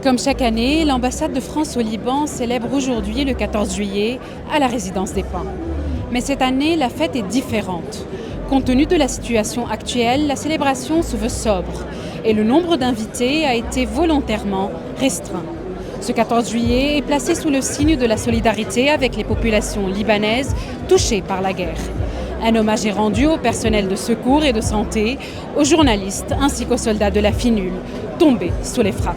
Comme chaque année, l'ambassade de France au Liban célèbre aujourd'hui le 14 juillet à la résidence des Pins. Mais cette année, la fête est différente. Compte tenu de la situation actuelle, la célébration se veut sobre et le nombre d'invités a été volontairement restreint. Ce 14 juillet est placé sous le signe de la solidarité avec les populations libanaises touchées par la guerre. Un hommage est rendu au personnel de secours et de santé, aux journalistes ainsi qu'aux soldats de la FINUL tombés sous les frappes.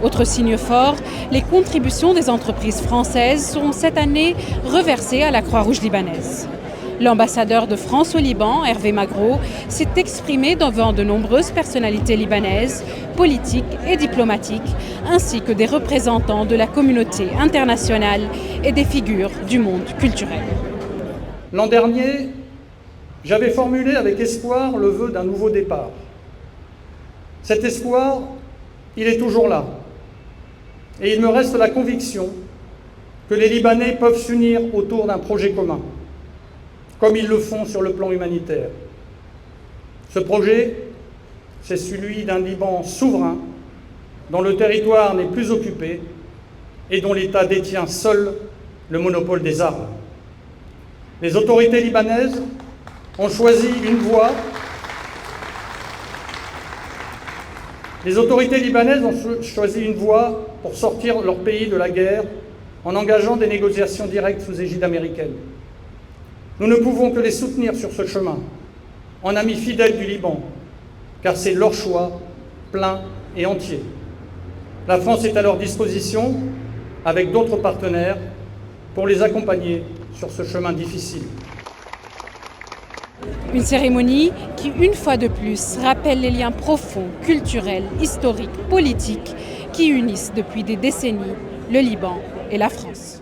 Autre signe fort, les contributions des entreprises françaises seront cette année reversées à la Croix-Rouge libanaise. L'ambassadeur de France au Liban, Hervé Magro, s'est exprimé devant de nombreuses personnalités libanaises, politiques et diplomatiques, ainsi que des représentants de la communauté internationale et des figures du monde culturel. L'an dernier, j'avais formulé avec espoir le vœu d'un nouveau départ. Cet espoir, il est toujours là. Et il me reste la conviction que les Libanais peuvent s'unir autour d'un projet commun, comme ils le font sur le plan humanitaire. Ce projet, c'est celui d'un Liban souverain, dont le territoire n'est plus occupé et dont l'État détient seul le monopole des armes. Les autorités libanaises ont choisi une voie. Les autorités libanaises ont choisi une voie pour sortir leur pays de la guerre en engageant des négociations directes sous égide américaine. Nous ne pouvons que les soutenir sur ce chemin, en amis fidèles du Liban, car c'est leur choix, plein et entier. La France est à leur disposition, avec d'autres partenaires, pour les accompagner sur ce chemin difficile. Une cérémonie qui, une fois de plus, rappelle les liens profonds, culturels, historiques, politiques qui unissent depuis des décennies le Liban et la France.